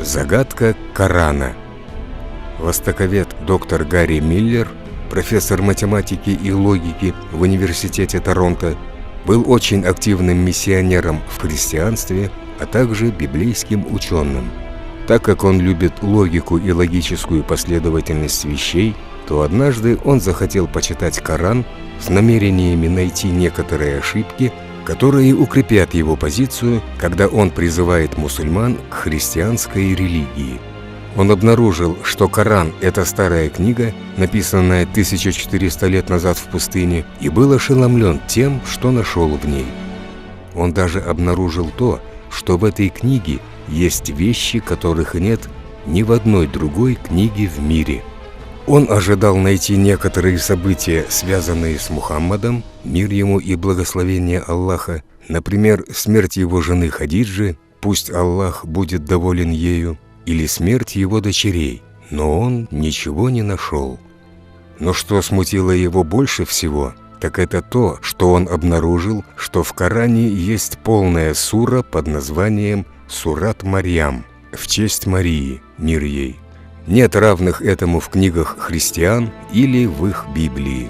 Загадка Корана. Востоковед доктор Гарри Миллер, профессор математики и логики в Университете Торонто, был очень активным миссионером в христианстве, а также библейским ученым. Так как он любит логику и логическую последовательность вещей, то однажды он захотел почитать Коран с намерениями найти некоторые ошибки, которые укрепят его позицию, когда он призывает мусульман к христианской религии. Он обнаружил, что Коран – это старая книга, написанная 1400 лет назад в пустыне, и был ошеломлен тем, что нашел в ней. Он даже обнаружил то, что в этой книге есть вещи, которых нет ни в одной другой книге в мире. Он ожидал найти некоторые события, связанные с Мухаммадом, мир ему и благословение Аллаха, например, смерть его жены Хадиджи, пусть Аллах будет доволен ею, или смерть его дочерей, но он ничего не нашел. Но что смутило его больше всего, так это то, что он обнаружил, что в Коране есть полная сура под названием «Сурат Марьям» в честь Марии, мир ей. Нет равных этому в книгах христиан или в их Библии.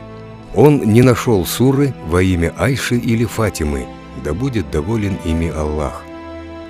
Он не нашел суры во имя Айши или Фатимы, да будет доволен ими Аллах.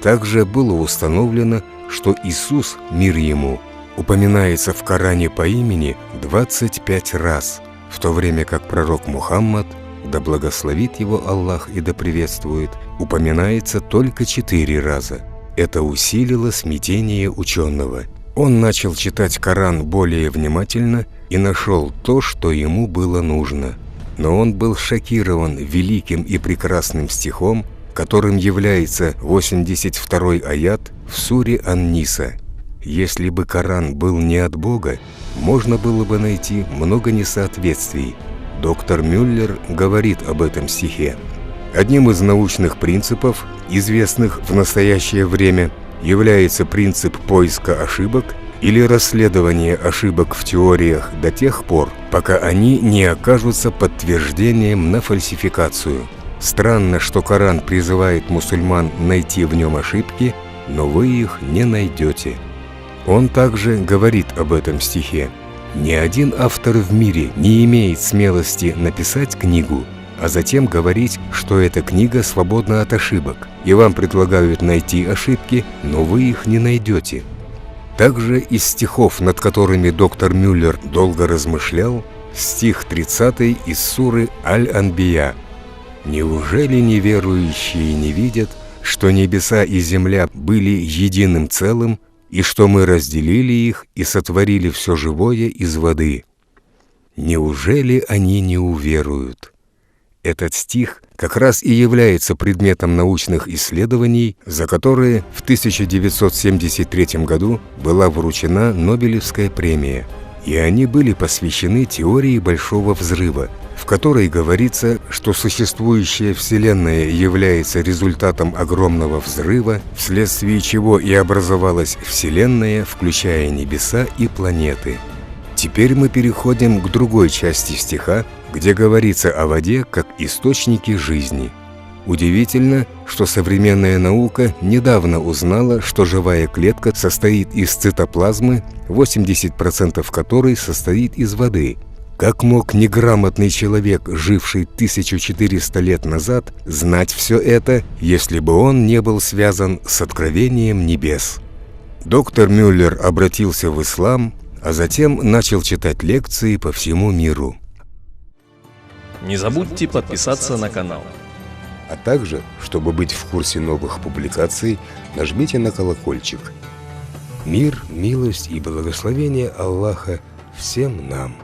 Также было установлено, что Иисус, мир ему, упоминается в Коране по имени 25 раз, в то время как пророк Мухаммад, да благословит его Аллах и да приветствует, упоминается только 4 раза. Это усилило смятение ученого. Он начал читать Коран более внимательно и нашел то, что ему было нужно. Но он был шокирован великим и прекрасным стихом, которым является 82-й аят в суре Ан-Ниса. Если бы Коран был не от Бога, можно было бы найти много несоответствий. Доктор Мюллер говорит об этом стихе. Одним из научных принципов, известных в настоящее время, является принцип поиска ошибок или расследования ошибок в теориях до тех пор, пока они не окажутся подтверждением на фальсификацию. Странно, что Коран призывает мусульман найти в нем ошибки, но вы их не найдете. Он также говорит об этом стихе. Ни один автор в мире не имеет смелости написать книгу, а затем говорить, что эта книга свободна от ошибок, и вам предлагают найти ошибки, но вы их не найдете. Также из стихов, над которыми доктор Мюллер долго размышлял, стих 30 из суры Аль-Анбия. «Неужели неверующие не видят, что небеса и земля были единым целым, и что мы разделили их и сотворили все живое из воды? Неужели они не уверуют?» Этот стих как раз и является предметом научных исследований, за которые в 1973 году была вручена Нобелевская премия. И они были посвящены теории Большого взрыва, в которой говорится, что существующая Вселенная является результатом огромного взрыва, вследствие чего и образовалась Вселенная, включая небеса и планеты. Теперь мы переходим к другой части стиха, где говорится о воде как источнике жизни. Удивительно, что современная наука недавно узнала, что живая клетка состоит из цитоплазмы, 80% которой состоит из воды. Как мог неграмотный человек, живший 1400 лет назад, знать все это, если бы он не был связан с откровением небес? Доктор Мюллер обратился в ислам, а затем начал читать лекции по всему миру. Не забудьте подписаться на канал. А также, чтобы быть в курсе новых публикаций, нажмите на колокольчик. Мир, милость и благословение Аллаха всем нам.